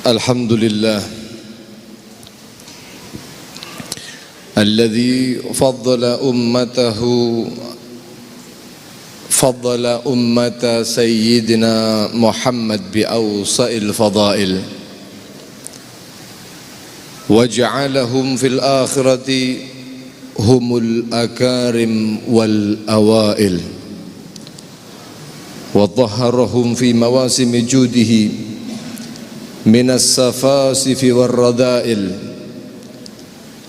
الحمد لله الذي فضل أمة سيدنا محمد بأوسع الفضائل وجعلهم في الآخرة هم الأكارم والأوائل وظهرهم في مواسم جوده من السفاسف والرذائل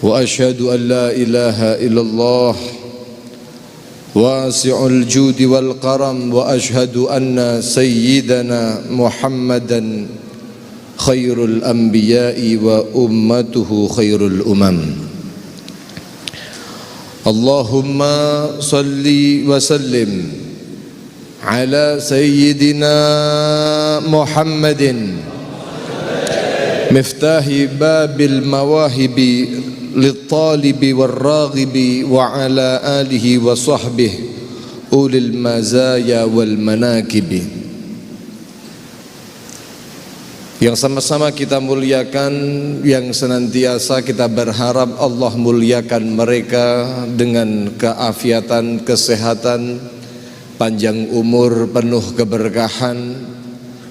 وأشهد أن لا إله إلا الله واسع الجود والكرم وأشهد أن سيدنا محمدا خير الأنبياء وأمته خير الأمم اللهم صل وسلم على سيدنا محمد مفتاح باب المواهب للطالب والراغب وعلى آله وصحبه أولي المزايا والمناكب. Yang sama-sama kita muliakan, yang senantiasa kita berharap Allah muliakan mereka dengan keafiatan, kesehatan, panjang umur, penuh keberkahan,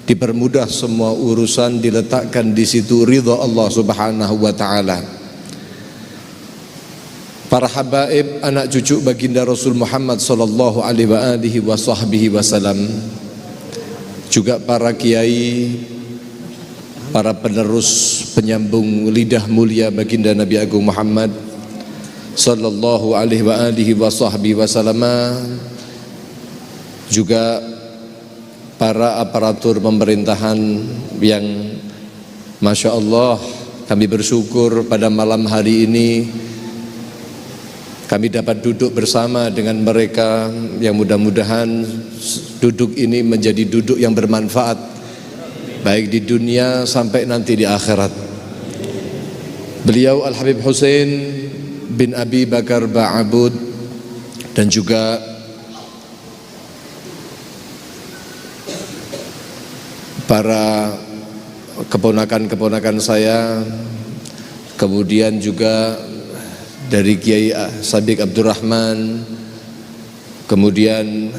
dipermudah semua urusan, diletakkan di situ ridha Allah Subhanahu wa taala. Para habaib, anak cucu baginda Rasul Muhammad sallallahu alaihi wasallam, juga para kiai, para penerus penyambung lidah mulia baginda Nabi Agung Muhammad sallallahu alaihi wasallam, juga para aparatur pemerintahan yang Masya Allah, kami bersyukur pada malam hari ini kami dapat duduk bersama dengan mereka, yang mudah-mudahan duduk ini menjadi duduk yang bermanfaat baik di dunia sampai nanti di akhirat. Beliau Al-Habib Hussein bin Abi Bakar Ba'abud dan juga para keponakan-keponakan saya, kemudian juga dari Kiai Sabiq Abdurrahman, kemudian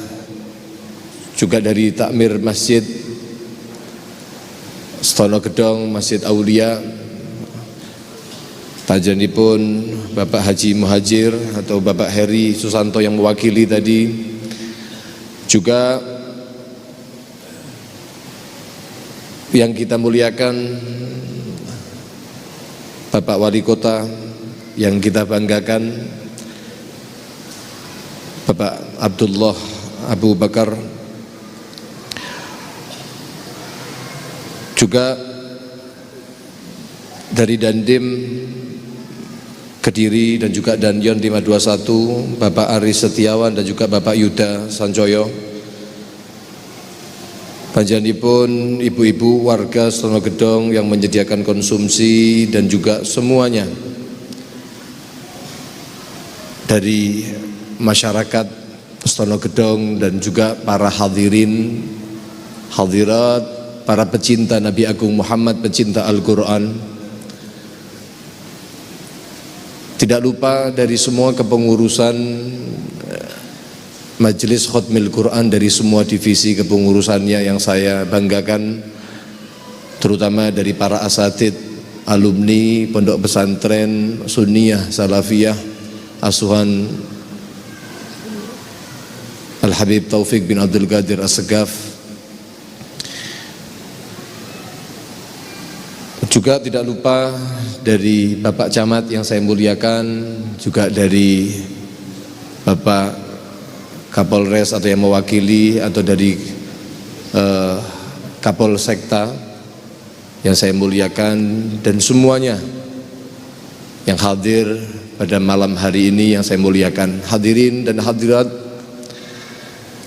juga dari takmir Masjid Stono Gedong, Masjid Aulia, panjenenganipun Bapak Haji Muhajir atau Bapak Heri Susanto yang mewakili tadi, juga yang kita muliakan Bapak Wali Kota yang kita banggakan, Bapak Abdullah Abu Bakar, juga dari Dandim Kediri dan juga Danyon 521, Bapak Aris Setiawan dan juga Bapak Yuda Sancoyo, panjenenganipun ibu-ibu warga Stono Gedong yang menyediakan konsumsi, dan juga semuanya dari masyarakat Stono Gedong dan juga para hadirin, hadirat, para pecinta Nabi Agung Muhammad, pecinta Al-Quran. Tidak lupa dari semua kepengurusan Majelis Khatmil Quran dari semua divisi kepengurusannya yang saya banggakan, terutama dari para asatid, alumni Pondok Pesantren Sunniyah Salafiyah asuhan Al-Habib Taufik bin Abdul Qadir As-Segaf. Juga tidak lupa dari Bapak Camat yang saya muliakan, juga dari Bapak Kapolres atau yang mewakili, atau dari Kapolsekta yang saya muliakan, dan semuanya yang hadir pada malam hari ini yang saya muliakan. Hadirin dan hadirat,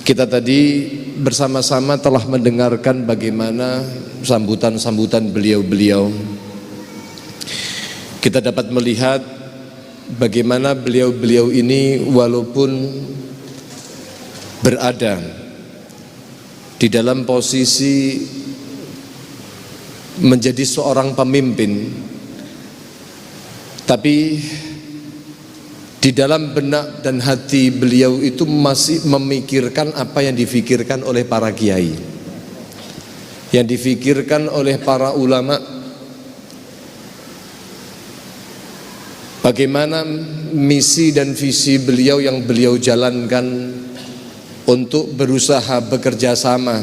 kita tadi bersama-sama telah mendengarkan bagaimana sambutan-sambutan beliau-beliau. Kita dapat melihat bagaimana beliau-beliau ini walaupun berada di dalam posisi menjadi seorang pemimpin, tapi di dalam benak dan hati beliau itu masih memikirkan apa yang difikirkan oleh para kiai, yang difikirkan oleh para ulama. Bagaimana misi dan visi beliau yang beliau jalankan untuk berusaha bekerja sama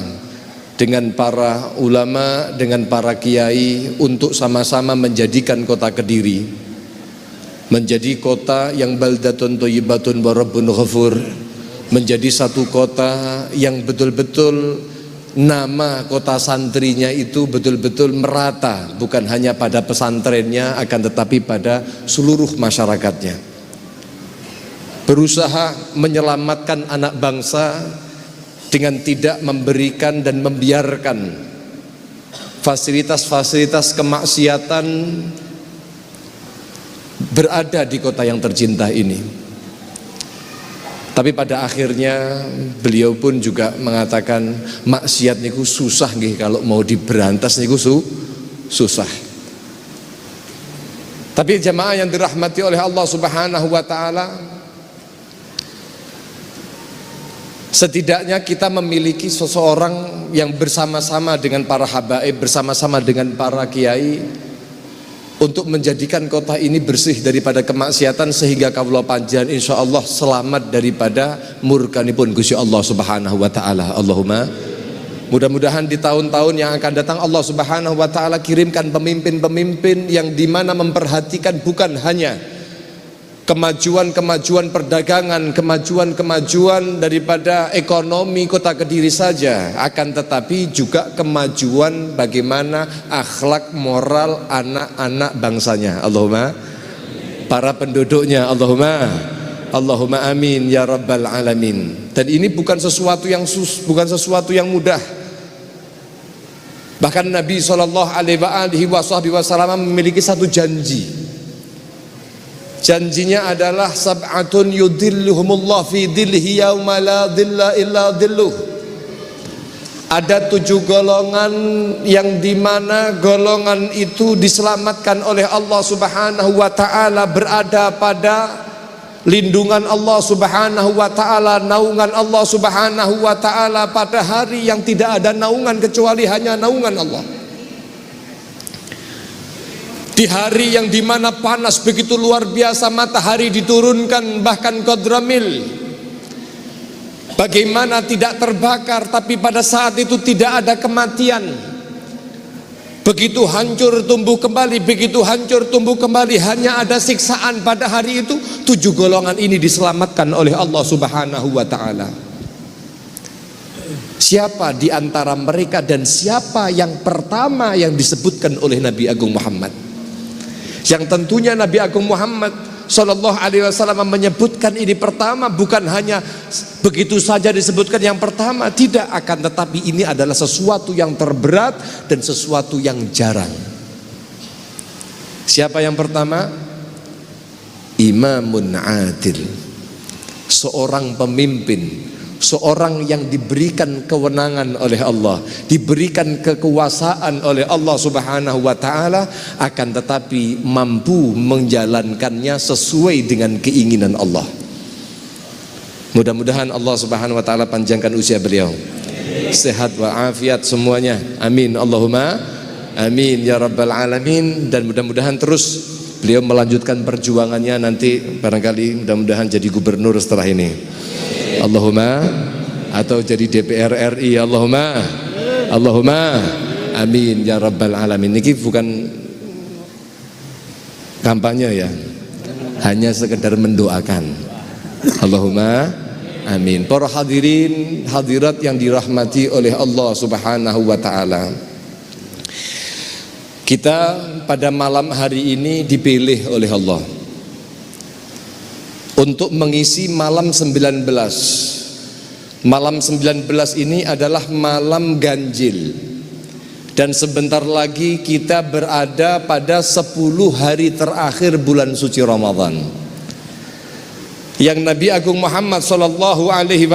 dengan para ulama, dengan para kiai untuk sama-sama menjadikan kota Kediri menjadi kota yang baldatun thayyibatun wa rabbun ghafur, menjadi satu kota yang betul-betul nama kota santrinya itu betul-betul merata, bukan hanya pada pesantrennya akan tetapi pada seluruh masyarakatnya. Berusaha menyelamatkan anak bangsa dengan tidak memberikan dan membiarkan fasilitas-fasilitas kemaksiatan berada di kota yang tercinta ini. Tapi pada akhirnya beliau pun juga mengatakan maksiat niku susah nggih, kalau mau diberantas niku susah. Tapi jamaah yang dirahmati oleh Allah Subhanahu wa taala, setidaknya kita memiliki seseorang yang bersama-sama dengan para habaib, bersama-sama dengan para kiai untuk menjadikan kota ini bersih daripada kemaksiatan, sehingga kaula panjenengan insyaallah selamat daripada murkanipun Gusti Allah Subhanahu wa taala. Allahumma, mudah-mudahan di tahun-tahun yang akan datang Allah Subhanahu wa taala kirimkan pemimpin-pemimpin yang dimana memperhatikan bukan hanya kemajuan-kemajuan perdagangan, kemajuan-kemajuan daripada ekonomi kota Kediri saja, akan tetapi juga kemajuan bagaimana akhlak moral anak-anak bangsanya. Allahumma, para penduduknya. Allahumma amin ya rabbal alamin. Dan ini bukan sesuatu yang yang mudah. Bahkan Nabi SAW memiliki satu janji. Janjinya adalah sab'atun yudhilluhumullah fi dhillihi yauma la dhilla illa dhilluh. Ada 7 golongan yang dimana golongan itu diselamatkan oleh Allah Subhanahu wa ta'ala, berada pada lindungan Allah Subhanahu wa ta'ala, naungan Allah Subhanahu wa ta'ala pada hari yang tidak ada naungan kecuali hanya naungan Allah. Di hari yang dimana panas begitu luar biasa, matahari diturunkan bahkan qadramil, bagaimana tidak terbakar, tapi pada saat itu tidak ada kematian. Begitu hancur tumbuh kembali, begitu hancur tumbuh kembali, hanya ada siksaan. Pada hari itu 7 golongan ini diselamatkan oleh Allah Subhanahu wa ta'ala. Siapa di antara mereka dan siapa yang pertama yang disebutkan oleh Nabi Agung Muhammad? Yang tentunya Nabi Agung Muhammad Sallallahu Alaihi Wasallam menyebutkan ini pertama, bukan hanya begitu saja disebutkan yang pertama, tidak, akan tetapi ini adalah sesuatu yang terberat dan sesuatu yang jarang. Siapa yang pertama? Imamun adil, seorang pemimpin, seorang yang diberikan kewenangan oleh Allah, diberikan kekuasaan oleh Allah Subhanahu wa ta'ala, akan tetapi mampu menjalankannya sesuai dengan keinginan Allah. Mudah-mudahan Allah Subhanahu wa ta'ala panjangkan usia beliau, sehat walafiat semuanya, amin Allahumma amin ya rabbal alamin. Dan mudah-mudahan terus beliau melanjutkan perjuangannya, nanti barangkali mudah-mudahan jadi gubernur setelah ini, Allahumma, atau jadi DPR RI, Allahumma amin ya rabbal alamin. Ini bukan kampanye ya, hanya sekedar mendoakan. Allahumma amin. Para hadirin hadirat yang dirahmati oleh Allah Subhanahu wa ta'ala, kita pada malam hari ini dipilih oleh Allah untuk mengisi malam 19. Malam 19 ini adalah malam ganjil, dan sebentar lagi kita berada pada 10 hari terakhir bulan suci Ramadan, yang Nabi Agung Muhammad Sallallahu Alaihi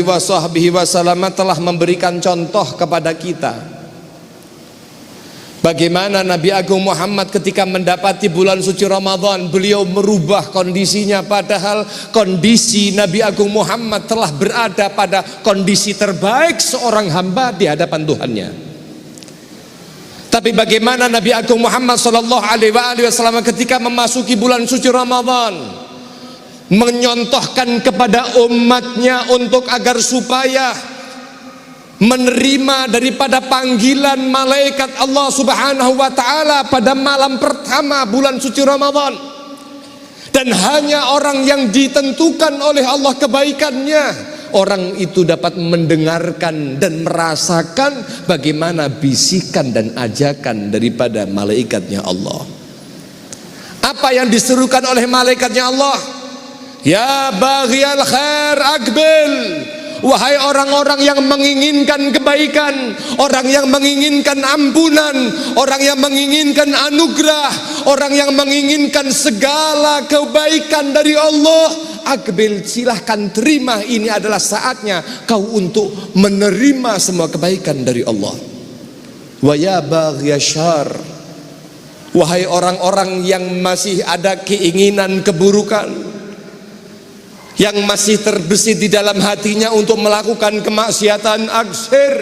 Wasallam telah memberikan contoh kepada kita Bagaimana Nabi Agung Muhammad ketika mendapati bulan suci Ramadan, beliau merubah kondisinya, padahal kondisi Nabi Agung Muhammad telah berada pada kondisi terbaik seorang hamba di hadapan Tuhannya. Tapi bagaimana Nabi Agung Muhammad sallallahu alaihi wasallam ketika memasuki bulan suci Ramadan, menyontohkan kepada umatnya untuk agar supaya menerima daripada panggilan malaikat Allah Subhanahu wa taala pada malam pertama bulan suci Ramadan. Dan hanya orang yang ditentukan oleh Allah kebaikannya, orang itu dapat mendengarkan dan merasakan bagaimana bisikan dan ajakan daripada malaikatnya Allah. Apa yang diserukan oleh malaikatnya Allah? Ya baghiyal khair aqbil. Wahai orang-orang yang menginginkan kebaikan, orang yang menginginkan ampunan, orang yang menginginkan anugerah, orang yang menginginkan segala kebaikan dari Allah, aqbil, silahkan terima, ini adalah saatnya kau untuk menerima semua kebaikan dari Allah. Wa ya baghiyasyar, wahai orang-orang yang masih ada keinginan keburukan, yang masih terbesit di dalam hatinya untuk melakukan kemaksiatan, aksir,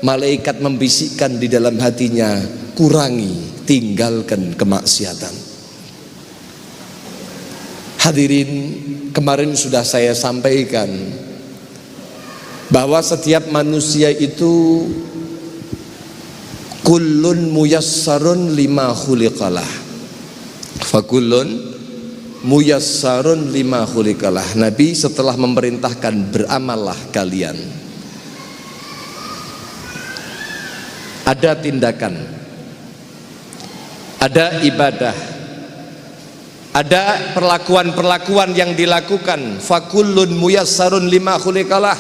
malaikat membisikkan di dalam hatinya, kurangi, tinggalkan kemaksiatan. Hadirin, kemarin sudah saya sampaikan bahwa setiap manusia itu kullun muyassarun lima khuliqalah, fakullun muyassarun lima khuliqalah. Nabi setelah memerintahkan beramallah kalian, ada tindakan, ada ibadah, ada perlakuan-perlakuan yang dilakukan. Fakullun muyassarun lima khuliqalah,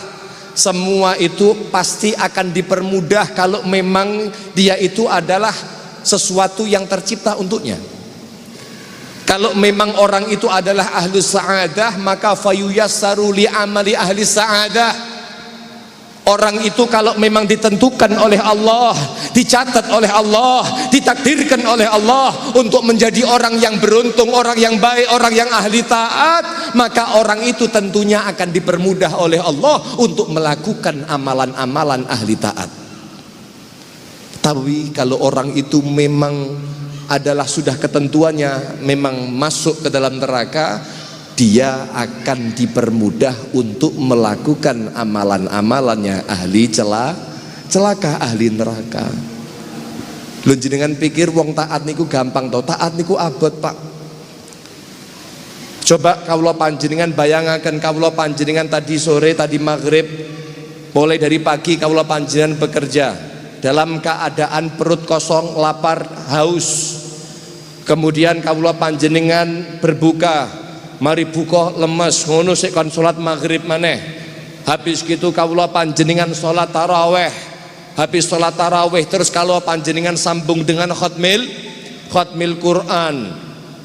semua itu pasti akan dipermudah kalau memang dia itu adalah sesuatu yang tercipta untuknya. Kalau memang orang itu adalah ahli sa'adah, maka fayuyassaru li amali ahli sa'adah. Orang itu kalau memang ditentukan oleh Allah, dicatat oleh Allah, ditakdirkan oleh Allah untuk menjadi orang yang beruntung, orang yang baik, orang yang ahli taat, maka orang itu tentunya akan dipermudah oleh Allah untuk melakukan amalan-amalan ahli taat. Tapi kalau orang itu memang adalah sudah ketentuannya memang masuk ke dalam neraka, dia akan dipermudah untuk melakukan amalan-amalannya ahli celaka, ahli neraka. Lho jenengan pikir wong taat niku gampang toh? Taat niku abot, Pak. Coba kawula panjenengan bayangaken, kawula panjenengan tadi sore, tadi maghrib, mulai dari pagi kawula panjenengan bekerja dalam keadaan perut kosong, lapar, haus. Kemudian kawula panjenengan berbuka, mari buka lemes, ngono sik kon salat maghrib maneh. Habis gitu kawula panjenengan salat tarawih. Habis salat tarawih terus kawula panjenengan sambung dengan khatmil Quran.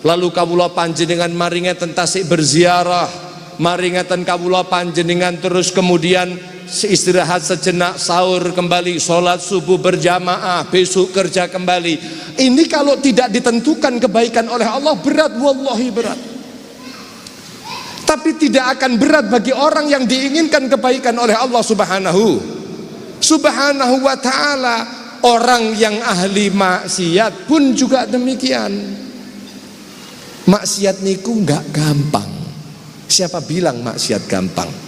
Lalu kawula panjenengan mari ngeten tasik berziarah, mari ngeten kawula panjenengan terus kemudian istirahat sejenak, sahur kembali, sholat subuh berjamaah, besok kerja kembali. Ini kalau tidak ditentukan kebaikan oleh Allah berat, wallahi berat. Tapi tidak akan berat bagi orang yang diinginkan kebaikan oleh Allah Subhanahu wa ta'ala. Orang yang ahli maksiat pun juga demikian. Maksiat niku nggak gampang. Siapa bilang maksiat gampang?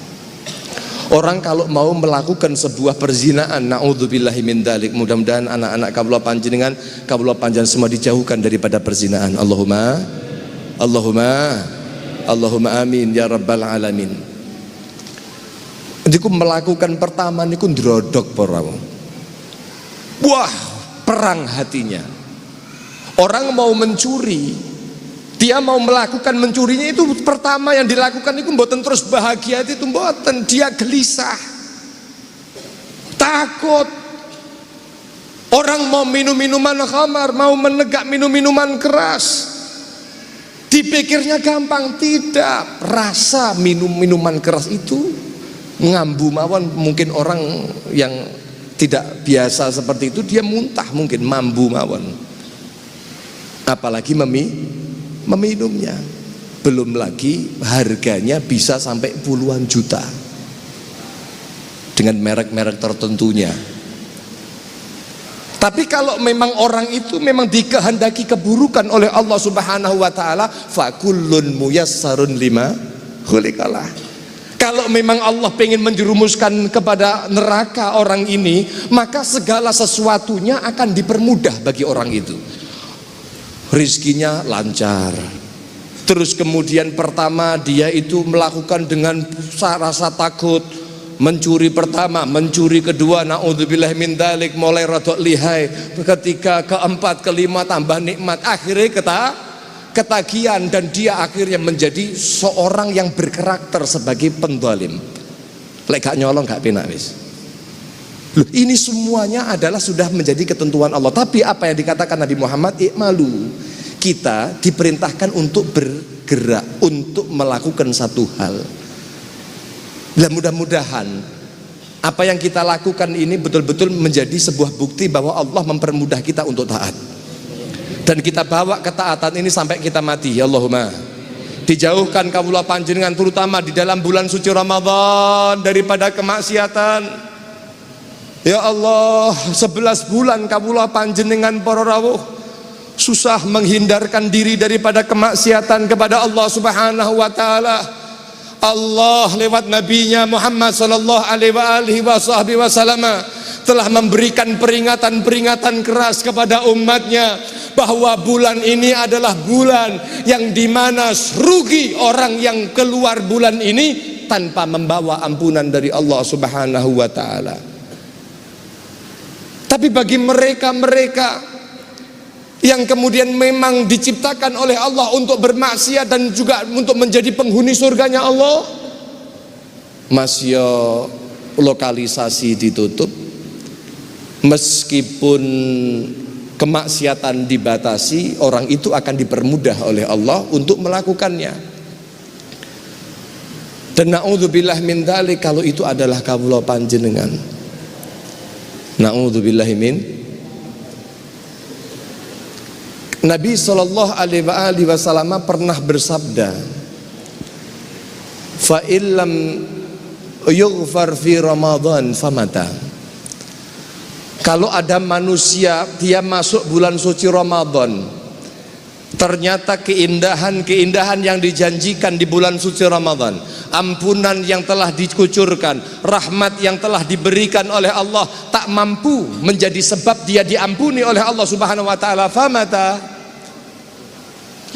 Orang kalau mau melakukan sebuah perzinaan, naudzubillahi min dzalik, mudah-mudahan anak-anak kawula panjenengan semua dijauhkan daripada perzinaan. Allahumma amin ya rabbal alamin. Niku melakukan pertama niku ndrodok para. Wah, perang hatinya. Orang mau mencuri, dia mau melakukan mencurinya itu pertama yang dilakukan itu mboten terus bahagia, itu mboten, dia gelisah, takut. Orang mau minum minuman khamar, mau menegak minum minuman keras, dipikirnya gampang. Tidak, rasa minum minuman keras itu ngambu mawon. Mungkin orang yang tidak biasa seperti itu, dia muntah mungkin, mambu mawon. Apalagi meminumnya. Belum lagi harganya bisa sampai puluhan juta dengan merek-merek tertentunya. Tapi kalau memang orang itu memang dikehendaki keburukan oleh Allah Subhanahu wa taala, fakullun muyassarun lima khuliqalah. Kalau memang Allah pengen menjerumuskan kepada neraka orang ini, maka segala sesuatunya akan dipermudah bagi orang itu. Rizkinya lancar. Terus kemudian pertama dia itu melakukan dengan rasa takut. Mencuri pertama, mencuri kedua, naudzubillah min dzalik, mulai rodok lihai. Ketiga, keempat, kelima tambah nikmat, akhirnya ketagihan, dan dia akhirnya menjadi seorang yang berkarakter sebagai penzalim. Lek gak nyolong gak penak wis. Loh, ini semuanya adalah sudah menjadi ketentuan Allah. Tapi apa yang dikatakan Nabi Muhammad, i'malu, kita diperintahkan untuk bergerak, untuk melakukan satu hal. Dan mudah-mudahan apa yang kita lakukan ini betul-betul menjadi sebuah bukti bahwa Allah mempermudah kita untuk taat. Dan kita bawa ketaatan ini sampai kita mati. Ya Allahumma, dijauhkan kawula panjenengan terutama di dalam bulan suci Ramadan daripada kemaksiatan. Ya Allah, 11 bulan kawula panjenengan para rawuh susah menghindarkan diri daripada kemaksiatan kepada Allah Subhanahu wa taala. Allah lewat nabinya Muhammad sallallahu alaihi wasallam telah memberikan peringatan-peringatan keras kepada umatnya bahwa bulan ini adalah bulan yang dimana rugi orang yang keluar bulan ini tanpa membawa ampunan dari Allah Subhanahu wa taala. Tapi bagi mereka-mereka yang kemudian memang diciptakan oleh Allah untuk bermaksiat dan juga untuk menjadi penghuni surganya Allah, masih lokalisasi ditutup, meskipun kemaksiatan dibatasi, orang itu akan dipermudah oleh Allah untuk melakukannya. Dan naudzubillah min dzalik, kalau itu adalah kawula panjenengan, naudzubillah min. Nabi sallallahu alaihi wasallam pernah bersabda, fa illam yughfar fi Ramadan famata. Kalau ada manusia dia masuk bulan suci Ramadan, ternyata keindahan yang dijanjikan di bulan suci Ramadan, ampunan yang telah dikucurkan, rahmat yang telah diberikan oleh Allah tak mampu menjadi sebab dia diampuni oleh Allah Subhanahu wa taala, famata.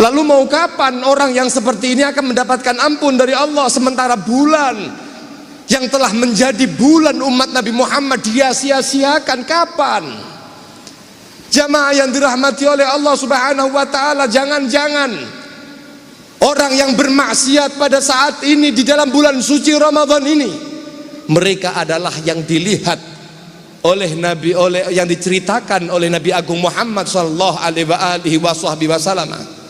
Lalu mau kapan orang yang seperti ini akan mendapatkan ampun dari Allah, sementara bulan yang telah menjadi bulan umat Nabi Muhammad dia sia-siakan? Kapan? Jamaah yang dirahmati oleh Allah Subhanahu wa taala, jangan-jangan orang yang bermaksiat pada saat ini di dalam bulan suci Ramadan ini, mereka adalah yang dilihat oleh Nabi, yang diceritakan oleh Nabi Agung Muhammad sallallahu alaihi wasallam.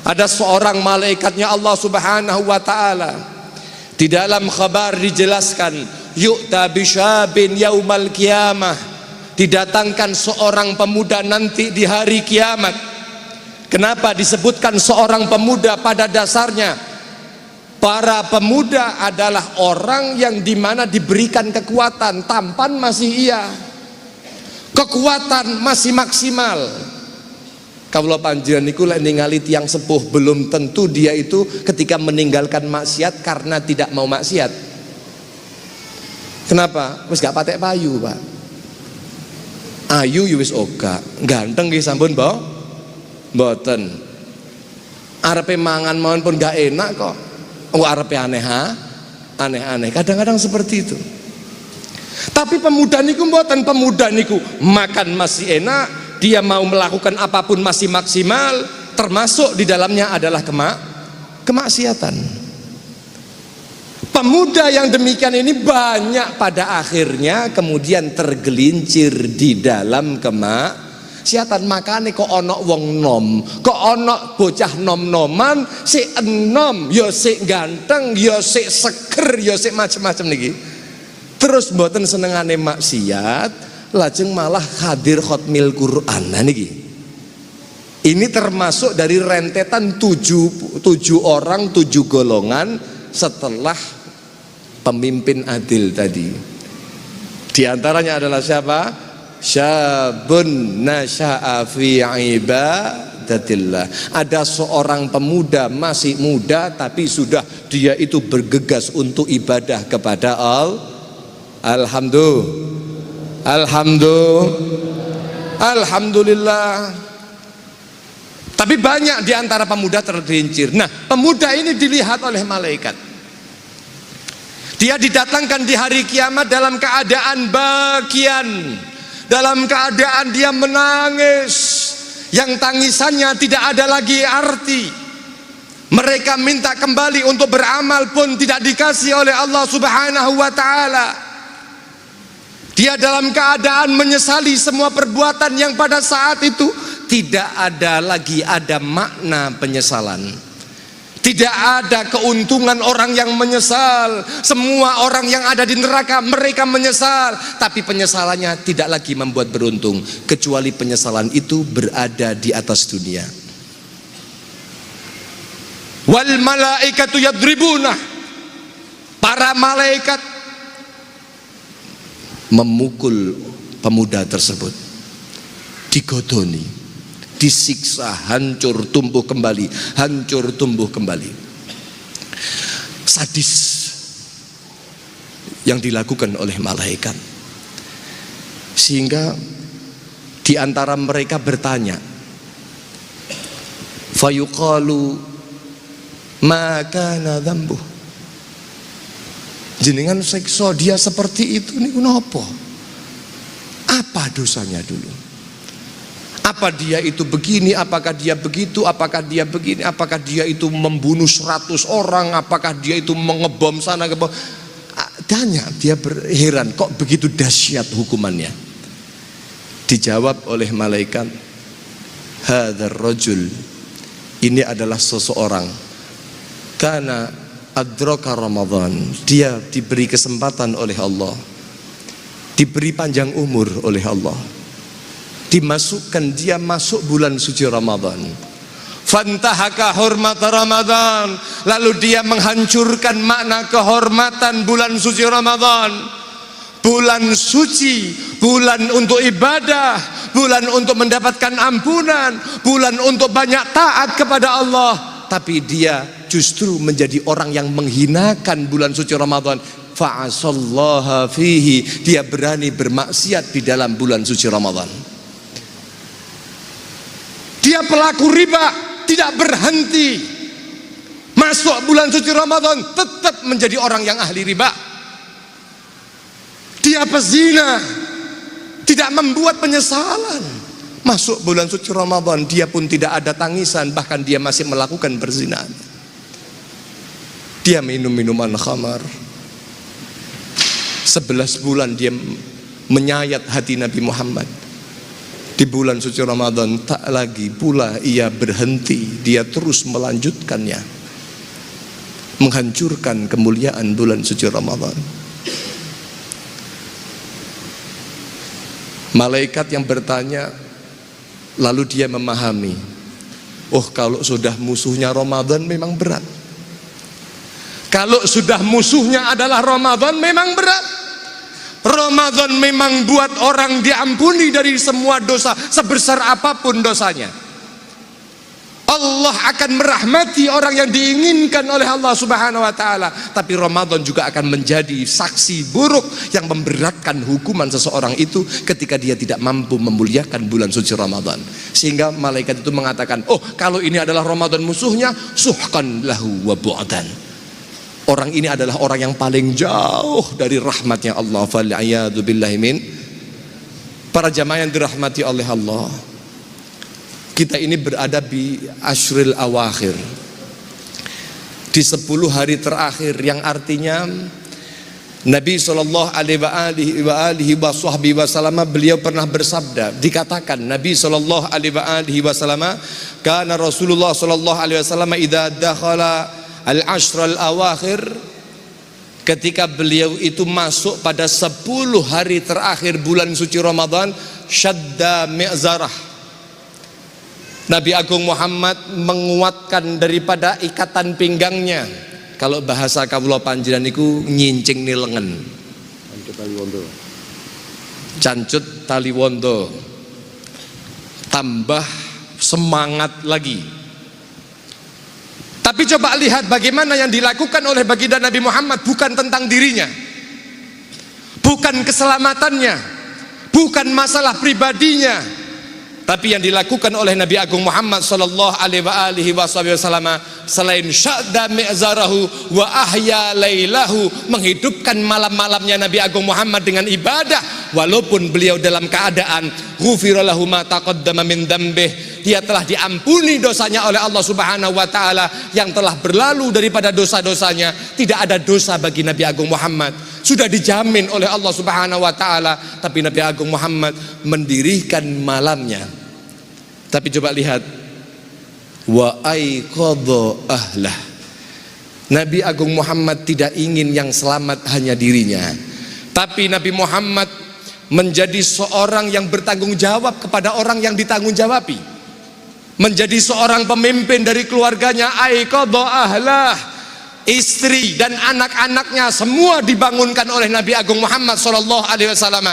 Ada seorang malaikatnya Allah Subhanahu wa taala, di dalam khabar dijelaskan, yu'ta bisyabin yaumal qiyamah, didatangkan seorang pemuda nanti di hari kiamat. Kenapa disebutkan seorang pemuda? Pada dasarnya para pemuda adalah orang yang dimana diberikan kekuatan, tampan masih iya, kekuatan masih maksimal. Kawula panjenengan niku lek ningali tiyang sepuh, belum tentu dia itu ketika meninggalkan maksiat karena tidak mau maksiat. Kenapa? Wis gak patek payu, Pak. Ayu ya wis oga, ganteng nggih sampun, Mbok? Mboten. Arepe mangan mawon pun gak enak kok. Oh, arepe aneh-aneh. Kadang-kadang seperti itu. Tapi pemuda niku mboten, pemuda niku makan masih enak, dia mau melakukan apapun masih maksimal, termasuk di dalamnya adalah kemaksiatan. Pemuda yang demikian ini banyak pada akhirnya kemudian tergelincir di dalam kemaksiatan. Makanya kok ono wong nom, kok ono bocah nom-noman, si enom, yo si ganteng, yo si seger, yo si macam-macam niki. Terus mboten senengane maksiat, lajeng malah hadir khotmil Quran. Nah niki. Ini termasuk dari rentetan tujuh orang, 7 golongan setelah pemimpin adil tadi. Di antaranya adalah siapa? Syabun nasya'a fi ibadatillah. Ada seorang pemuda masih muda tapi sudah dia itu bergegas untuk ibadah kepada Allah. Alhamdulillah. Tapi banyak di antara pemuda tergelincir. Nah, pemuda ini dilihat oleh malaikat. Dia didatangkan di hari kiamat dalam keadaan bagian, dalam keadaan dia menangis, yang tangisannya tidak ada lagi arti. Mereka minta kembali untuk beramal pun tidak dikasih oleh Allah Subhanahu wa ta'ala. Dia dalam keadaan menyesali semua perbuatan yang pada saat itu tidak ada lagi ada makna penyesalan. Tidak ada keuntungan orang yang menyesal. Semua orang yang ada di neraka mereka menyesal, tapi penyesalannya tidak lagi membuat beruntung, kecuali penyesalan itu berada di atas dunia. Wal malaikatu yadribuna, para malaikat memukul pemuda tersebut, digodoni, disiksa, hancur tumbuh kembali, hancur tumbuh kembali. Sadis yang dilakukan oleh malaikat, sehingga di antara mereka bertanya, fayuqalu ma kana dzambuh, jenengan seksa dia seperti itu niku napa? Apa dosanya dulu? Apa dia itu begini, apakah dia begitu, apakah dia begini, apakah dia itu membunuh 100 orang, apakah dia itu mengebom sana ke bawah. Tanya, dia berheran kok begitu dahsyat hukumannya. Dijawab oleh malaikat, hadzal rajul, ini adalah seseorang karena adraka Ramadan, dia diberi kesempatan oleh Allah, diberi panjang umur oleh Allah, dimasukkan dia masuk bulan suci Ramadan. Fantahaka hormat Ramadan, lalu dia menghancurkan makna kehormatan bulan suci Ramadan. Bulan suci, bulan untuk ibadah, bulan untuk mendapatkan ampunan, bulan untuk banyak taat kepada Allah. Tapi dia justru menjadi orang yang menghinakan bulan suci Ramadan. Fa'asallaha fihi, dia berani bermaksiat di dalam bulan suci Ramadan. Dia pelaku riba, tidak berhenti. Masuk bulan suci Ramadan tetap menjadi orang yang ahli riba. Dia pezina, tidak membuat penyesalan. Masuk bulan suci Ramadan dia pun tidak ada tangisan, bahkan dia masih melakukan perzinahan. Dia minum minuman khamar. 11 bulan dia menyayat hati Nabi Muhammad. Di bulan suci Ramadan tak lagi pula ia berhenti, dia terus melanjutkannya, menghancurkan kemuliaan bulan suci Ramadan. Malaikat yang bertanya, lalu dia memahami, oh kalau sudah musuhnya Ramadan memang berat. Kalau sudah musuhnya adalah Ramadan memang berat. Ramadan memang buat orang diampuni dari semua dosa, sebesar apapun dosanya. Allah akan merahmati orang yang diinginkan oleh Allah Subhanahu wa ta'ala. Tapi Ramadan juga akan menjadi saksi buruk yang memberatkan hukuman seseorang itu ketika dia tidak mampu memuliakan bulan suci Ramadan. Sehingga malaikat itu mengatakan, oh kalau ini adalah Ramadan musuhnya, suhkan lahu wa bu'adan. Orang ini adalah orang yang paling jauh dari rahmatnya Allah. Fal'iyadu billahi min. Para jamaah yang dirahmati oleh Allah, kita ini berada di ashril awakhir, di 10 hari terakhir, yang artinya Nabi SAW beliau pernah bersabda, dikatakan Nabi SAW, karena Rasulullah SAW idza dakhala al-ashr al-awakhir ketika beliau itu masuk pada 10 hari terakhir bulan suci Ramadan, syadda mi'zarah. Nabi Agung Muhammad menguatkan daripada ikatan pinggangnya. Kalau bahasa kawula panjenengan niku nyincing ni lengan. Cancut tali wondo. Tambah semangat lagi. Tapi coba lihat bagaimana yang dilakukan oleh baginda Nabi Muhammad, bukan tentang dirinya, bukan keselamatannya, bukan masalah pribadinya, tapi yang dilakukan oleh Nabi Agung Muhammad sallallahu alaihi wasallam, selain syadda mi'zarahu wa ahya lailahu, menghidupkan malam-malamnya Nabi Agung Muhammad dengan ibadah, walaupun beliau dalam keadaan ghufira lahu ma taqaddama min dzambih, dia telah diampuni dosanya oleh Allah Subhanahu wa taala yang telah berlalu daripada dosa-dosanya. Tidak ada dosa bagi Nabi Agung Muhammad, sudah dijamin oleh Allah Subhanahu wa taala. Tapi Nabi Agung Muhammad mendirikan malamnya. Tapi coba lihat, wa aiqadha ahlah. Nabi Agung Muhammad tidak ingin yang selamat hanya dirinya, tapi Nabi Muhammad menjadi seorang yang bertanggung jawab kepada orang yang ditanggung jawabi, menjadi seorang pemimpin dari keluarganya. Aiqadha ahlah, istri dan anak-anaknya semua dibangunkan oleh Nabi Agung Muhammad sallallahu alaihi wasallam.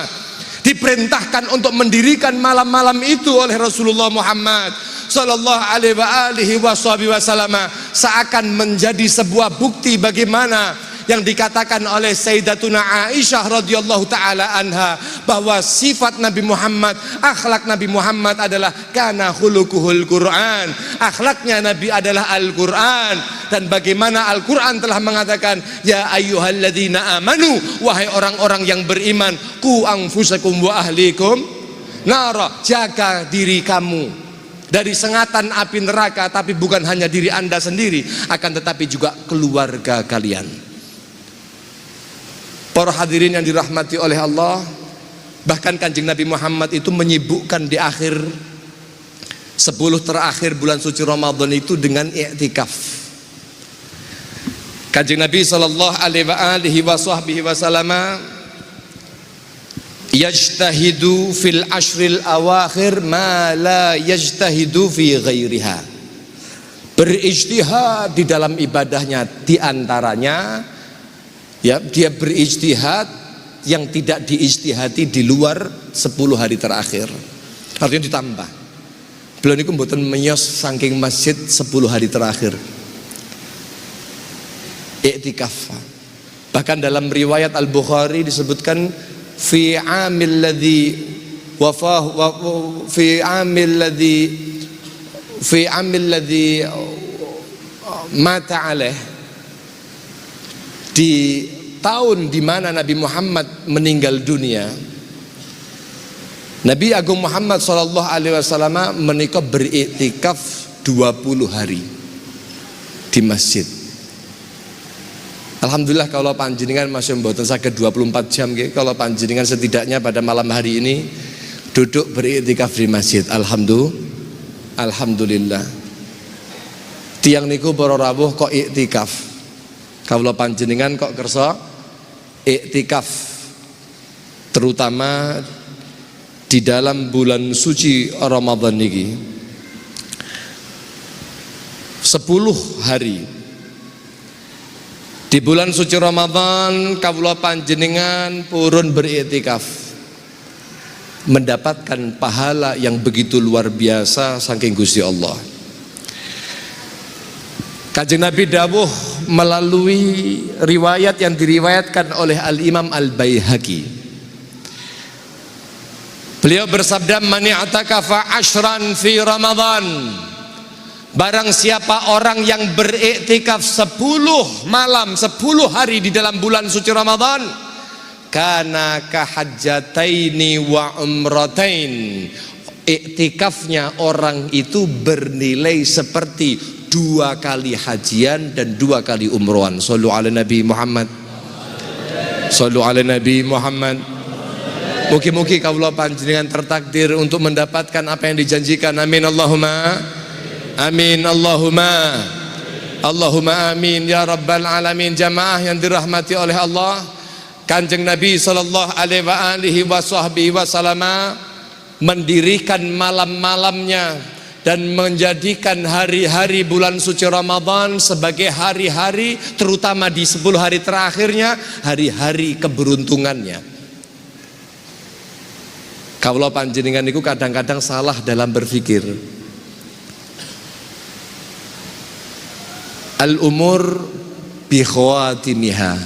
Diperintahkan untuk mendirikan malam-malam itu oleh Rasulullah Muhammad sallallahu alaihi wasallam, seakan menjadi sebuah bukti bagaimana yang dikatakan oleh Sayyidatuna Aisyah radhiyallahu taala anha, bahwa sifat Nabi Muhammad, akhlak Nabi Muhammad adalah kana khuluquhul Quran. Akhlaknya Nabi adalah Al-Quran. Dan bagaimana Al-Quran telah mengatakan, ya ayyuhalladzina amanu, wahai orang-orang yang beriman, qu anfusakum wa ahlikum nara, jaga diri kamu dari sengatan api neraka. Tapi bukan hanya diri Anda sendiri, akan tetapi juga keluarga kalian. Para hadirin yang dirahmati oleh Allah, bahkan Kanjeng Nabi Muhammad itu menyibukkan di akhir 10 terakhir bulan suci Ramadan itu dengan i'tikaf. Kanjeng Nabi sallallahu alaihi wasallam yajtahidu fil ashril awakhir ma la yajtahidu fi ghairiha. Berijtihad di dalam ibadahnya, di antaranya ya, dia berijtihad yang tidak diijtihadi di luar 10 hari terakhir. Artinya ditambah. Beliau niku mboten menyos saking masjid 10 hari terakhir. I'tikaf. Bahkan dalam riwayat Al-Bukhari disebutkan fi amil ladzi fi amil ladzi mata alaih, di tahun di mana Nabi Muhammad meninggal dunia, Nabi Agung Muhammad sallallahu alaihi wasallam menika beriktikaf 20 hari di masjid. Alhamdulillah kalau panjenengan masih mboten saged 24 jam nggih, kalau panjenengan setidaknya pada malam hari ini duduk beriktikaf di masjid. Alhamdulillah. Tiang niku para rawuh kok iktikaf. Kawula panjenengan kok kersa iktikaf, terutama di dalam bulan suci Ramadan niki 10 hari di bulan suci Ramadan. Kawula panjenengan purun beriktikaf, mendapatkan pahala yang begitu luar biasa saking Gusti Allah. Kanjeng Nabi dawuh melalui riwayat yang diriwayatkan oleh Al-Imam Al-Baihaqi. Beliau bersabda, man i'takafa ashran fi Ramadan, barang siapa orang yang beriktikaf 10 malam 10 hari di dalam bulan suci Ramadan, kana kahajjataini wa umratain, iktikafnya orang itu bernilai seperti 2 kali hajian dan 2 kali umrohan. Shallu ala Nabi Muhammad. Shallu ala Nabi Muhammad. Mugi-mugi kawula panjenengan tertakdir untuk mendapatkan apa yang dijanjikan. Amin Allahumma. Amin Allahumma. Allahumma amin ya rabbal alamin. Jamaah yang dirahmati oleh Allah, Kanjeng Nabi sallallahu alaihi wasallam mendirikan malam-malamnya dan menjadikan hari-hari bulan suci Ramadan sebagai hari-hari, terutama di 10 hari terakhirnya, hari-hari keberuntungannya. Kawula panjenengan niku kadang-kadang salah dalam berpikir. Al-umur bi khawatimiha.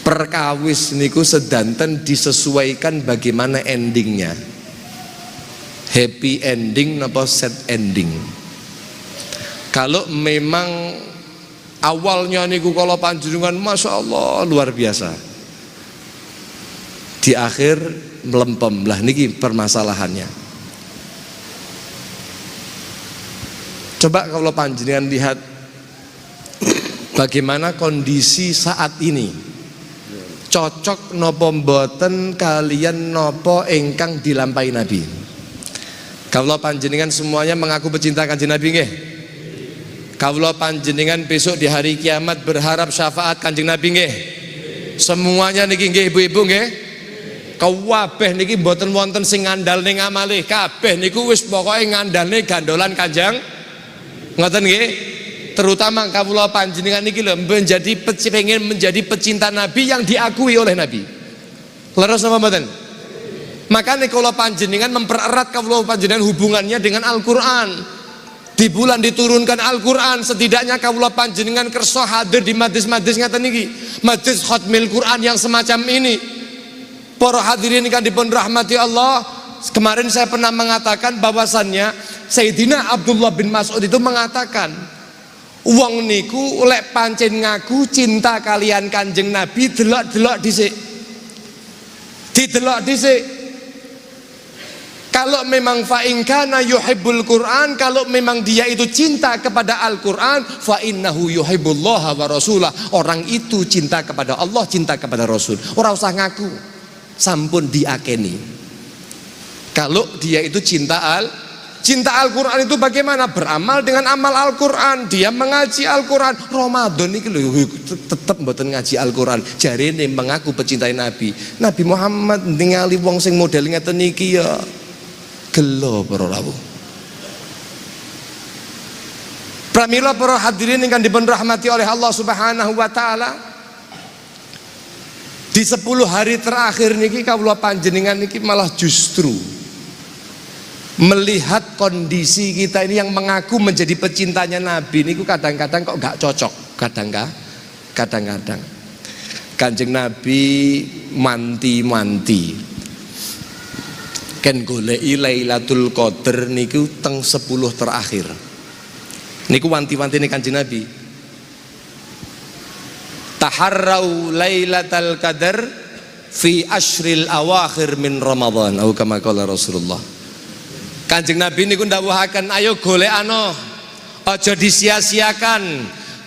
Perkawis niku sedanten disesuaikan bagaimana endingnya. Happy ending napa sad ending. Kalau memang awalnya niku kalau panjenengan Masya Allah luar biasa, di akhir melempem lah niki permasalahannya. Coba kalau panjenengan lihat bagaimana kondisi saat ini, cocok nopo mboten kalian nopo ingkang dilampahi Nabi. Kawula panjenengan semuanya mengaku pecinta Kanjeng Nabi nggih? Kawula panjenengan besok di hari kiamat berharap syafaat Kanjeng Nabi nggih? Semuanya niki nggih ibu-ibu nggih? Kabeh niki mboten wonten sing ngandalne ngamale, kabeh niku wis pokoke ngandalne gandolan Kanjeng. Ngoten nggih? Terutama kawula panjenengan niki lho pengen menjadi pecinta Nabi yang diakui oleh Nabi. Leres napa mboten? Makanya kalau panjenengan mempererat kawula panjenengan hubungannya dengan Al-Quran. Di bulan diturunkan Al-Quran, setidaknya kawula panjenengan kersa hadir di majlis-majlis ngaten niki, majlis khatmil Quran yang semacam ini. Para hadirin kan dipun rahmati Allah. Kemarin saya pernah mengatakan bahwasannya Sayyidina Abdullah bin Mas'ud itu mengatakan, wong niku lek pancen ngaku cinta kalian Kanjeng Nabi, delok-delok dhisik. Didelok dhisik. Kalau memang fa'inkana yuhibbul Quran, kalau memang dia itu cinta kepada Al-Quran, fa'innahu yuhibbullaha wa rasulah. Orang itu cinta kepada Allah, cinta kepada Rasul. Orang usah ngaku, sampun diakeni. Kalau dia itu cinta Al-Quran itu bagaimana? Beramal dengan amal Al-Quran. Dia mengaji Al-Quran. Ramadan ini lho tetep mboten ngaji Al-Quran. Jarene mengaku pecintai Nabi. Nabi Muhammad ningali wong sing model ngeten iki ya gelo para rawuh. Pramila para hadirin ingkang dipun rahmati oleh Allah Subhanahu wa taala. Di 10 hari terakhir niki kawula panjenengan niki malah justru melihat kondisi kita ini yang mengaku menjadi pecintanya Nabi niku kadang-kadang kok gak cocok, kadang-kadang Kanjeng Nabi manti-manti ken goleki Lailatul Qadar niku teng 10 terakhir niku wanti-wantine Kanjeng Nabi, taharrau Lailatul Qadar fi ashril awakhir min Ramadan atau kama qala Rasulullah. Kanjeng Nabi niku ndawuhaken, ayo golekano, aja disia-siakan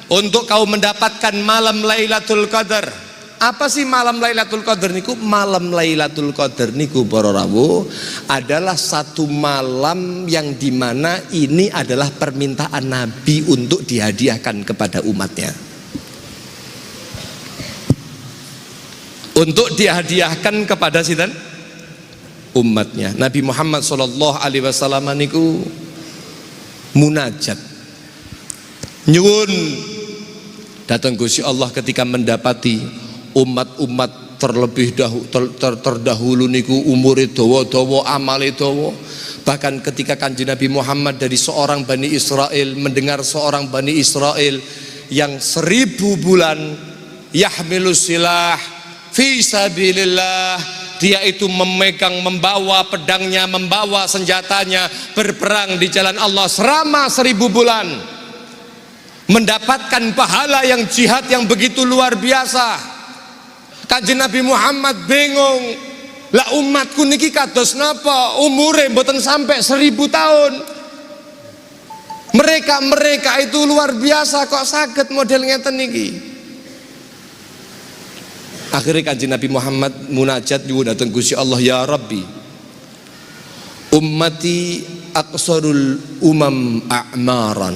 untuk kau mendapatkan malam Lailatul Qadar. Apa sih malam Lailatul Qadar niku? Malam Lailatul Qadar niku para rawuh adalah satu malam yang dimana ini adalah permintaan Nabi untuk dihadiahkan kepada umatnya, untuk dihadiahkan kepada sinten? Umatnya. Nabi Muhammad sallallahu alaihi wasallam niku munajat nyuwun datang Gusti Allah ketika mendapati umat-umat terlebih terdahulu niku umure dawa-dawa, amale dawa. Bahkan ketika Kanjeng Nabi Muhammad dari seorang Bani Israel mendengar seorang Bani Israel yang 1000 bulan yahmilus silah fi sabilillah, dia itu membawa pedangnya, membawa senjatanya, berperang di jalan Allah selama 1000 bulan, mendapatkan pahala yang jihad yang begitu luar biasa. Kanjeng Nabi Muhammad bingung, lah umatku niki kados napa umure mboten sampai 1000 tahun. Mereka itu luar biasa kok saged model ngeten niki. Akhirnya Kanjeng Nabi Muhammad munajat nyuwun dhateng Gusti Allah, ya Rabbi, ummati aqsarul umam a'maran.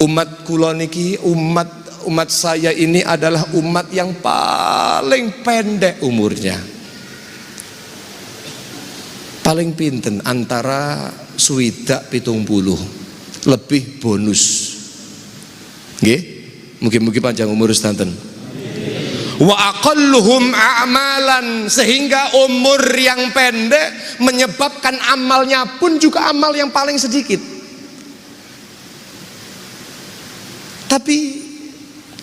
Umat kula niki, umat saya ini adalah umat yang paling pendek umurnya. Paling pinten antara swidak 70 lebih bonus. Nggih, mugi-mugi panjang umur sedanten. Wa aqalluhum a'malan, sehingga umur yang pendek menyebabkan amalnya pun juga amal yang paling sedikit. Tapi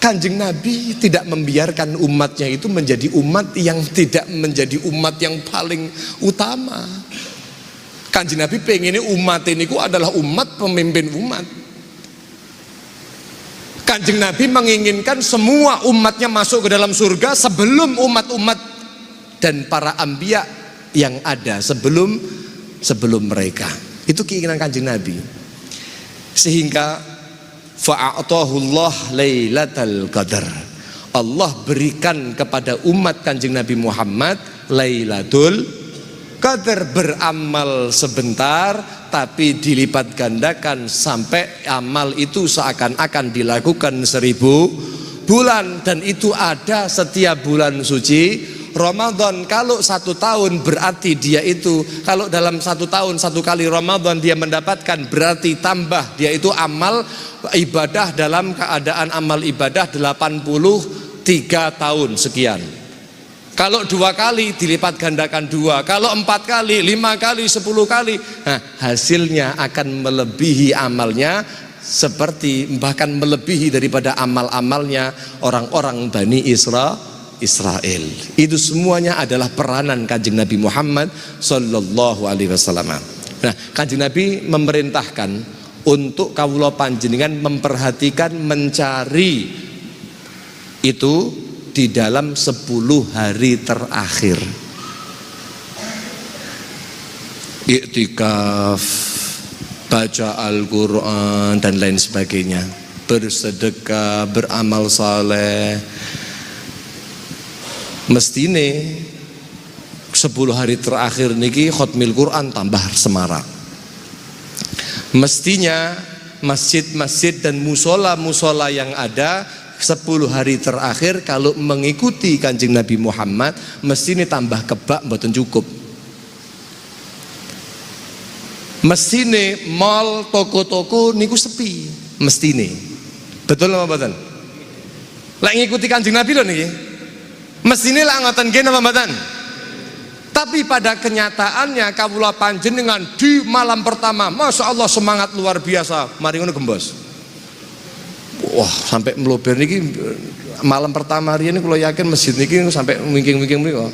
Kanjeng Nabi tidak membiarkan umatnya itu menjadi umat yang tidak menjadi umat yang paling utama. Kanjeng Nabi pengennya umat ini adalah umat pemimpin umat. Kanjeng Nabi menginginkan semua umatnya masuk ke dalam surga sebelum umat-umat dan para anbiya yang ada sebelum mereka. Itu keinginan Kanjeng Nabi. Sehingga fa'atahullah lailatul qadar, Allah berikan kepada umat Kanjeng Nabi Muhammad Lailatul Qadar, beramal sebentar tapi dilipat gandakan sampai amal itu seakan-akan dilakukan 1000 bulan, dan itu ada setiap bulan suci Ramadan. Kalau 1 tahun berarti dia itu, kalau dalam 1 tahun 1 kali Ramadan dia mendapatkan, berarti tambah dia itu amal ibadah dalam keadaan amal ibadah 83 tahun sekian. Kalau 2 kali dilipat gandakan 2, kalau 4 kali, 5 kali, 10 kali, nah hasilnya akan melebihi amalnya, seperti bahkan melebihi daripada amal-amalnya orang-orang Bani Israel. Itu semuanya adalah peranan Kanjeng Nabi Muhammad sallallahu alaihi wasallam. Nah, Kanjeng Nabi memerintahkan untuk kawula panjenengan memperhatikan, mencari itu di dalam 10 hari terakhir. Iktikaf, baca Al-Quran dan lain sebagainya, bersedekah, beramal saleh. Mestine 10 hari terakhir niki khotmil Quran tambah semarak. Mestinya masjid-masjid dan musola-musola yang ada 10 hari terakhir kalau mengikuti Kanjeng Nabi Muhammad, mestine tambah kebak mboten cukup. Mestine mall, toko-toko niku sepi, mestine. Betul apa mboten? Lek ngikuti Kanjeng Nabi lho niki. Mestine lak ngoten nggih napa mboten? Tapi pada kenyataannya kawula panjenengan di malam pertama, Masya Allah semangat luar biasa, mari ngono gembos. Wah, sampai melober niki malam pertama hari ini kula yakin masjid niki sampai wingking-wingking mriko.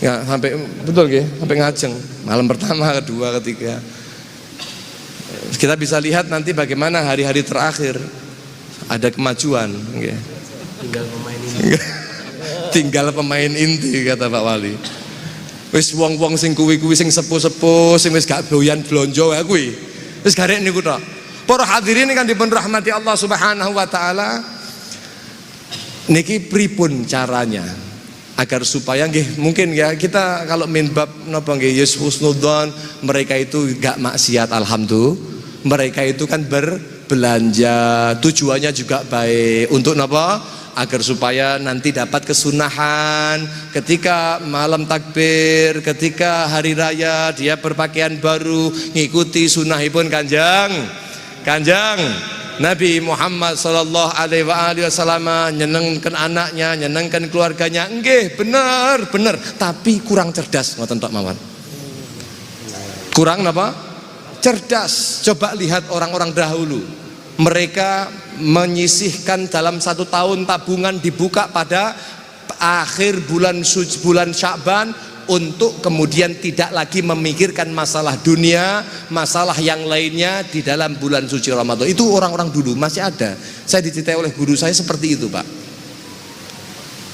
Ya, sampai betul nggih, sampai ngajeng. Malam pertama, kedua, ketiga. Kita bisa lihat nanti bagaimana hari-hari terakhir ada kemajuan nggih. Tinggal pemain inti. Tinggal pemain inti kata Pak Wali. Wis wong-wong sing kuwi-kuwi sing sepuh-sepuh sing wis gak doyan blonjo wae kuwi. Wis garek niku tok. Para hadirin kan dipun rahmati Allah Subhanahu wa taala. Niki pripun caranya agar supaya nggih mungkin ya kita kalau minbab napa nggih husnudzon, mereka itu gak maksiat alhamdulillah. Mereka itu kan berbelanja, tujuannya juga baik untuk napa? Agar supaya nanti dapat kesunahan ketika malam takbir, ketika hari raya dia berpakaian baru, ngikuti sunahipun kanjeng Nabi Muhammad sallallahu alaihi wasallam, nyenengkan anaknya, nyenengkan keluarganya. Nggih, bener, tapi kurang cerdas ngoten tok mawon. Kurang napa? Cerdas. Coba lihat orang-orang dahulu. Mereka menyisihkan dalam 1 tahun tabungan dibuka pada akhir bulan Sya'ban untuk kemudian tidak lagi memikirkan masalah dunia, masalah yang lainnya di dalam bulan suci Ramadan. Itu orang-orang dulu masih ada. Saya diceritai oleh guru saya seperti itu, Pak.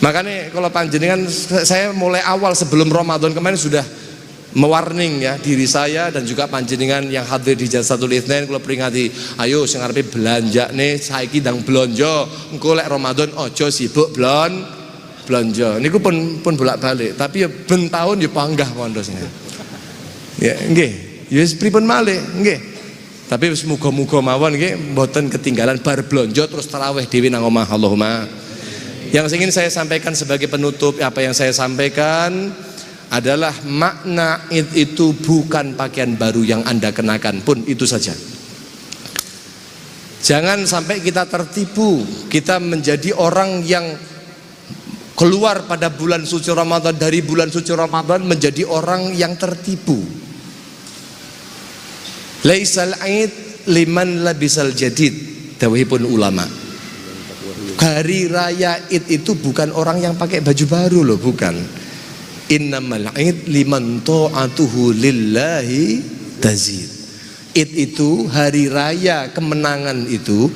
Makanya kalau panjenengan, saya mulai awal sebelum Ramadan kemarin sudah mewarning ya diri saya dan juga panjenengan yang hadir di Jalsatul Itsnain, kula peringati, ayo sing arepe belanja nih saiki ndang blonjo, engko lek Ramadan aja sibuk blonjo. Niku pun bolak-balik, tapi ya ben taun ya panggah pondosnya. Ya nggih, ya pripun malih nggih. Tapi muga-muga mawon nggih mboten ketinggalan bar blonjo terus tarawih dhewe nang omah. Allahumma. Yang ingin saya sampaikan sebagai penutup, apa yang saya sampaikan adalah makna Id itu bukan pakaian baru yang Anda kenakan, pun itu saja. Jangan sampai kita tertipu, kita menjadi orang yang keluar pada bulan suci Ramadan, dari bulan suci Ramadan menjadi orang yang tertipu. Laisal Aid liman labisal jadid, dawuhipun ulama. Hari raya Id itu bukan orang yang pakai baju baru loh, bukan. Innamal Aid liman ta'atuhu lillahi tazid. Id itu hari raya kemenangan itu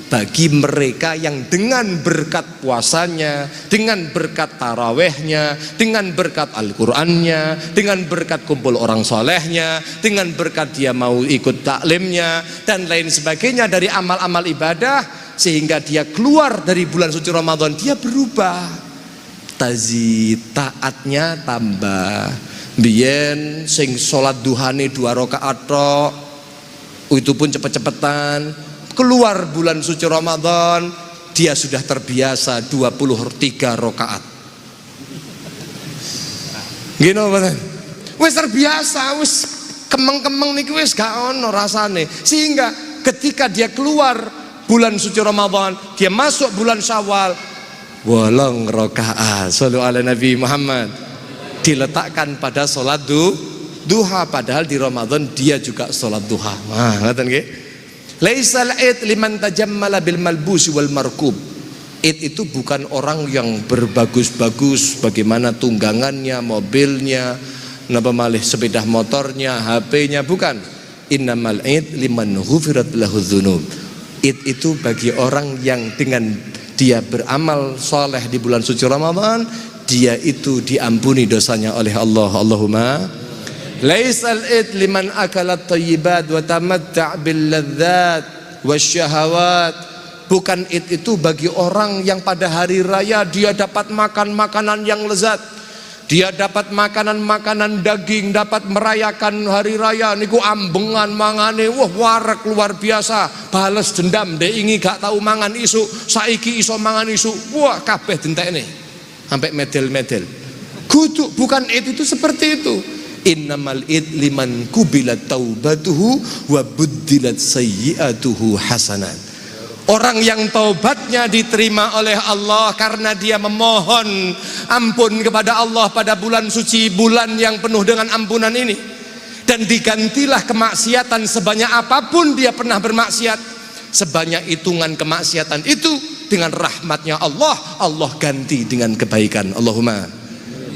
bagi mereka yang dengan berkat puasanya, dengan berkat tarawehnya, dengan berkat Al-Qur'annya, dengan berkat kumpul orang solehnya, dengan berkat dia mau ikut taklimnya dan lain sebagainya dari amal-amal ibadah, sehingga dia keluar dari bulan suci Ramadan dia berubah. Tazid, taatnya tambah. Biyen sing salat duhane 2 rakaat tok, itu pun cepet-cepetan. Keluar bulan suci Ramadan dia sudah terbiasa 23 rakaat. Gini apa? Wis terbiasa, wis kemeng-kemeng niki wis gak ono rasane. Sehingga ketika dia keluar bulan suci Ramadan, dia masuk bulan Syawal, 8 rakaat. Shallu ala Nabi Muhammad. Diletakkan pada salat duha, padahal di Ramadan dia juga salat duha. Nah, ngoten nggih. Laisal Id liman tajammala bil malbusi wal markub. Id itu bukan orang yang berbagus-bagus bagaimana tunggangannya, mobilnya, napa malih sepeda motornya, HP-nya, bukan. Innamal Id liman ghufirat lahu dzunub. Id itu bagi orang yang dengan dia beramal soleh di bulan suci Ramadan, dia itu diampuni dosanya oleh Allah. Allahumma. Laisal Id liman akalat thayyibat wa tamatta' bil ladzat wasyahawat. Bukan Id itu bagi orang yang pada hari raya dia dapat makan makanan yang lezat, dia dapat makanan-makanan daging, dapat merayakan hari raya niku ambengan mangane, wah warek luar biasa, bales dendam dek ingi gak tahu mangan isu, saiki iso mangan isu, wah kabeh dentekne sampai medel-medel. Kudu bukan Id itu seperti itu. Innamal Id liman kubilat taubatuhu wa buddilat sayyi'atuhu hasanat. Orang yang taubatnya diterima oleh Allah karena dia memohon ampun kepada Allah pada bulan suci, bulan yang penuh dengan ampunan ini, dan digantilah kemaksiatan sebanyak apapun dia pernah bermaksiat, sebanyak hitungan kemaksiatan itu dengan rahmatnya Allah, Allah ganti dengan kebaikan. Allahumma.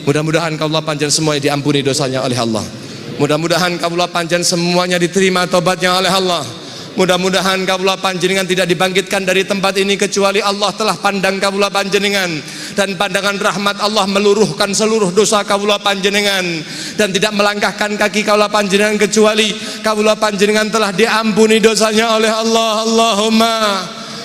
Mudah-mudahan kaulah panjang semuanya diampuni dosanya oleh Allah. Mudah-mudahan kaulah panjang semuanya diterima taubatnya oleh Allah. Mudah-mudahan kaulah panjenengan tidak dibangkitkan dari tempat ini kecuali Allah telah pandang kaulah panjenengan, dan pandangan rahmat Allah meluruhkan seluruh dosa kaulah panjenengan, dan tidak melangkahkan kaki kaulah panjenengan kecuali kaulah panjenengan telah diampuni dosanya oleh Allah. Allahumma.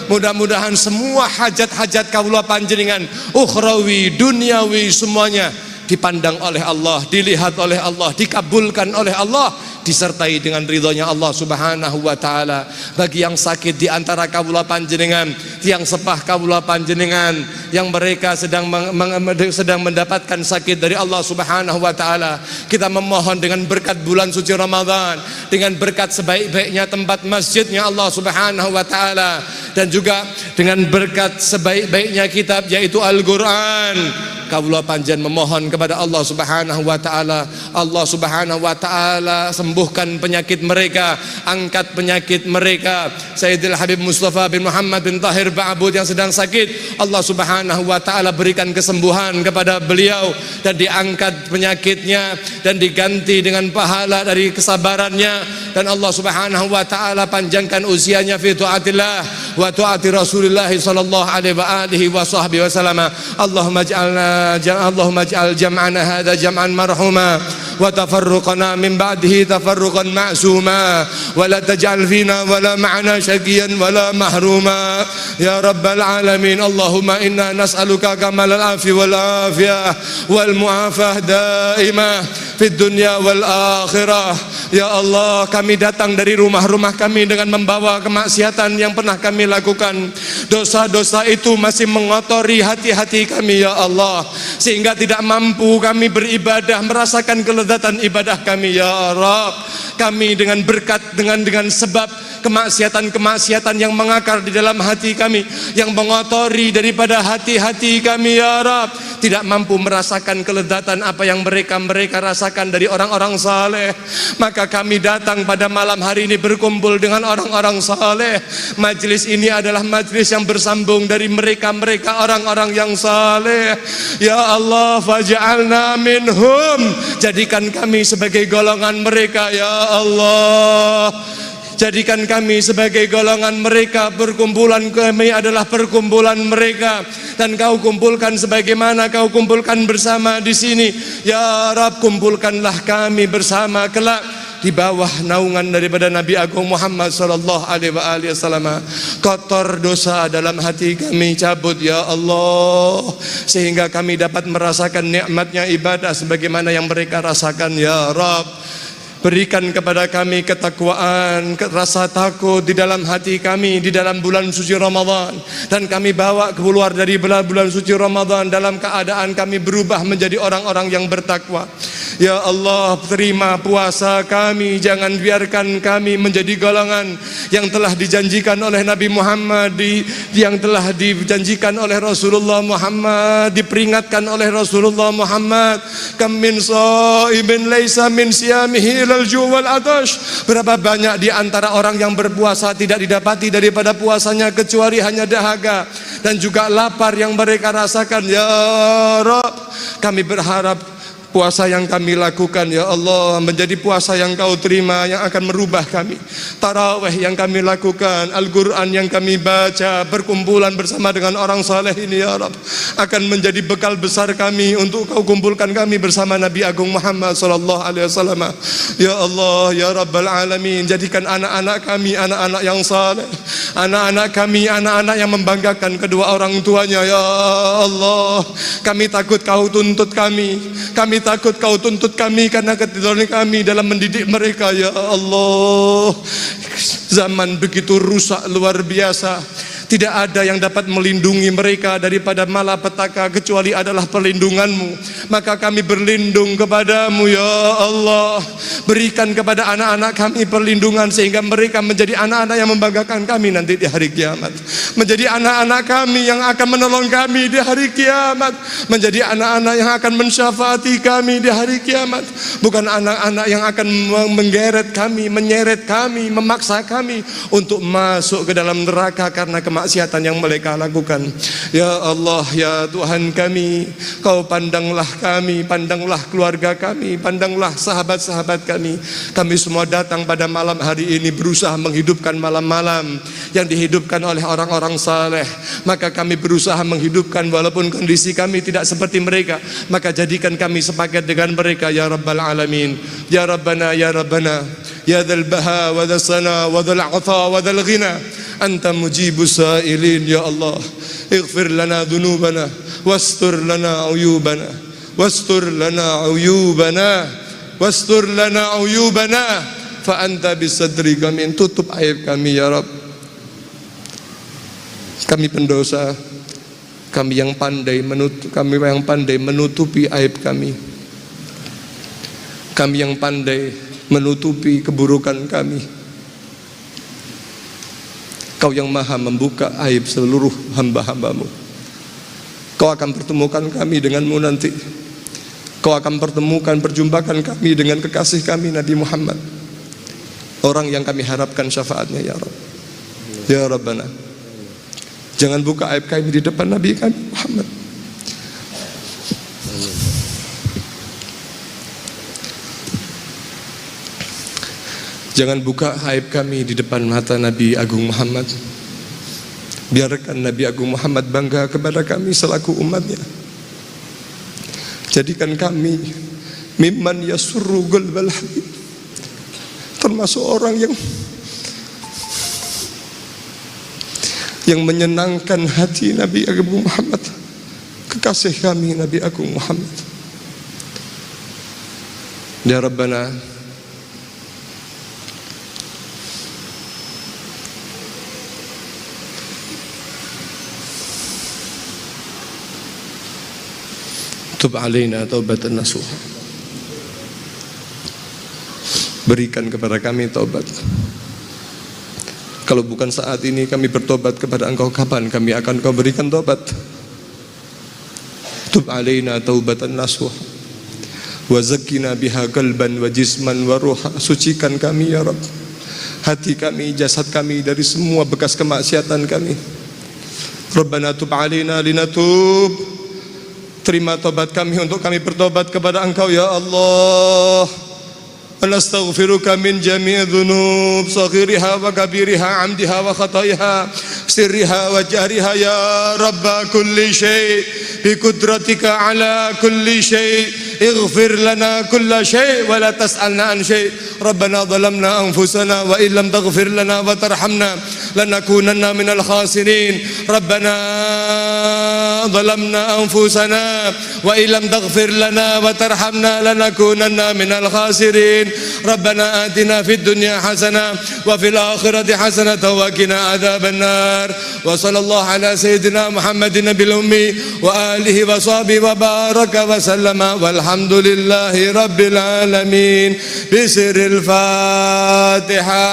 Mudah-mudahan semua hajat-hajat kaulah panjenengan ukhrawi, duniawi, semuanya dipandang oleh Allah, dilihat oleh Allah, dikabulkan oleh Allah, disertai dengan ridhonya Allah subhanahu wa ta'ala. Bagi yang sakit di antara kaulah panjenengan, yang sepah kaulah panjenengan, yang mereka sedang mendapatkan sakit dari Allah subhanahu wa ta'ala, kita memohon dengan berkat bulan suci Ramadan, dengan berkat sebaik-baiknya tempat masjidnya Allah subhanahu wa ta'ala, dan juga dengan berkat sebaik-baiknya kitab yaitu Al-Quran, kaulah panjenengan memohon kepada Allah subhanahu wa ta'ala, Allah subhanahu wa ta'ala sembuhkan penyakit mereka, angkat penyakit mereka. Sayyidil Habib Mustafa bin Muhammad bin Tahir Ba'bud yang sedang sakit, Allah subhanahu wa ta'ala berikan kesembuhan kepada beliau, dan diangkat penyakitnya dan diganti dengan pahala dari kesabarannya, dan Allah subhanahu wa ta'ala panjangkan usianya fi taatillah wa taati Rasulullah sallallahu alaihi wa sahbihi wasallam. Allahumma ij'al jam'ana hadza jam'an marhuma wa tafarruqana min ba'dihi tafarruqan ma'suma wa la taj'al fina wa la ma'ana syaqiyan wa la mahruma ya rabbal alamin. Allahumma inna nas'aluka kamalal afi wal afiyah wal mu'afah daimah fid dunya wal akhirah. Ya Allah, kami datang dari rumah-rumah kami dengan membawa kemaksiatan yang pernah kami lakukan. Dosa-dosa itu masih mengotori hati-hati kami ya Allah, sehingga tidak mampu kami beribadah, merasakan kelezatan ibadah kami ya Rabb. Kami dengan berkat dengan sebab kemaksiatan-kemaksiatan yang mengakar di dalam hati kami, yang mengotori daripada hati-hati kami ya Rabb, tidak mampu merasakan kelezatan apa yang mereka rasakan dari orang-orang saleh. Maka kami datang pada malam hari ini berkumpul dengan orang-orang saleh. Majlis ini adalah majlis yang bersambung dari mereka orang-orang yang saleh. Ya Allah, faj'alna minhum, jadikan kami sebagai golongan mereka ya Allah. Jadikan kami sebagai golongan mereka. Perkumpulan kami adalah perkumpulan mereka, dan Kau kumpulkan sebagaimana Kau kumpulkan bersama di sini. Ya Rabb, kumpulkanlah kami bersama kelak di bawah naungan daripada Nabi Agung Muhammad sallallahu alaihi wasallam. Kotor dosa dalam hati kami cabut ya Allah, sehingga kami dapat merasakan nikmatnya ibadah sebagaimana yang mereka rasakan ya Rabb. Berikan kepada kami ketakwaan, rasa takut di dalam hati kami di dalam bulan suci Ramadan, dan kami bawa keluar dari bulan suci Ramadan dalam keadaan kami berubah menjadi orang-orang yang bertakwa. Ya Allah, terima puasa kami, jangan biarkan kami menjadi golongan yang telah dijanjikan oleh Nabi Muhammad, yang telah dijanjikan oleh Rasulullah Muhammad, diperingatkan oleh Rasulullah Muhammad. Kam min shaimin laisa min siyamihi ilal ju' wal atash. Berapa banyak di antara orang yang berpuasa tidak didapati daripada puasanya kecuali hanya dahaga dan juga lapar yang mereka rasakan. Ya Rabb, kami berharap puasa yang kami lakukan ya Allah menjadi puasa yang Kau terima, yang akan merubah kami. Tarawih yang kami lakukan, Al-Quran yang kami baca, berkumpulan bersama dengan orang saleh ini ya Rabb, akan menjadi bekal besar kami untuk Kau kumpulkan kami bersama Nabi Agung Muhammad sallallahu alaihi wasallam. Ya Allah, ya Rabbal alamin, jadikan anak-anak kami anak-anak yang saleh, anak-anak kami anak-anak yang membanggakan kedua orang tuanya ya Allah. Kami takut Kau tuntut kami takut Kau tuntut kami karena ketidaktahuan kami dalam mendidik mereka ya Allah. Zaman begitu rusak luar biasa, tidak ada yang dapat melindungi mereka daripada malapetaka kecuali adalah perlindungan-Mu. Maka kami berlindung kepada-Mu ya Allah. Berikan kepada anak-anak kami perlindungan sehingga mereka menjadi anak-anak yang membanggakan kami nanti di hari kiamat, menjadi anak-anak kami yang akan menolong kami di hari kiamat, menjadi anak-anak yang akan mensyafaati kami di hari kiamat, bukan anak-anak yang akan menggeret kami, menyeret kami, memaksa kami untuk masuk ke dalam neraka karena kemaksiatan yang mereka lakukan. Ya Allah, ya Tuhan kami, Kau pandanglah kami, pandanglah keluarga kami, pandanglah sahabat-sahabat kami. Kami semua datang pada malam hari ini berusaha menghidupkan malam-malam yang dihidupkan oleh orang-orang saleh. Maka kami berusaha menghidupkan walaupun kondisi kami tidak seperti mereka. Maka jadikan kami sepaket dengan mereka ya Rabbal alamin. Ya Rabbana ya Rabbana ya dzal baha wa dzal sana wa dzal afa wa dzal ghina, Anta mujibus sa'ilin ya Allah. Ighfir lana dhunubana wastur lana uyubana wastur lana uyubana wastur lana uyubana fa anta bisadri kami. Tutup aib kami ya Rabb. Kami pendosa, kami yang pandai menutupi aib kami. Kami yang pandai menutupi keburukan kami. Kau yang maha membuka aib seluruh hamba-hamba-Mu. Kau akan pertemukan kami dengan-Mu nanti. Kau akan perjumpakan kami dengan kekasih kami Nabi Muhammad, orang yang kami harapkan syafaatnya ya Rabb. Ya Rabbana, jangan buka aib kami di depan Nabi kami Muhammad. Jangan buka aib kami di depan mata Nabi Agung Muhammad. Biarkan Nabi Agung Muhammad bangga kepada kami selaku umatnya. Jadikan kami mimman yasurru qalbal habib, termasuk orang yang menyenangkan hati Nabi Agung Muhammad, kekasih kami Nabi Agung Muhammad. Ya Rabbana, tub alaina taubatan nasuha, berikan kepada kami taubat. Kalau bukan saat ini kami bertobat kepada Engkau, kapan kami akan Kau berikan taubat? Tub alaina taubatan nasuha wa zakkina biha qalban wa jisman wa ruha, sucikan kami ya Rabb, hati kami, jasad kami dari semua bekas kemaksiatan kami. Rabbana tub alaina linatub, terima tobat kami untuk kami bertobat kepada Engkau ya Allah. Nastaghfiruka min jami' dhunub saghiriha wa kabiriha, amdiha wa khataiha, sirriha wa jahriha ya Rabba kulli syai' bi qudratika ala kulli syai', اغفر لنا كل شيء ولا تسألنا عن شيء. ربنا ظلمنا أنفسنا وإن لم تغفر لنا وترحمنا لنكونن من الخاسرين. ربنا ظلمنا أنفسنا وإن لم تغفر لنا وترحمنا لنكونن من الخاسرين. ربنا آتنا في الدنيا حسنة وفي الآخرة حسنة وقنا عذاب النار. وصلى الله على سيدنا محمد النبي الأمي وآله وصحبه وبارك وسلم والحمد لله رب العالمين. بسر الفاتحة.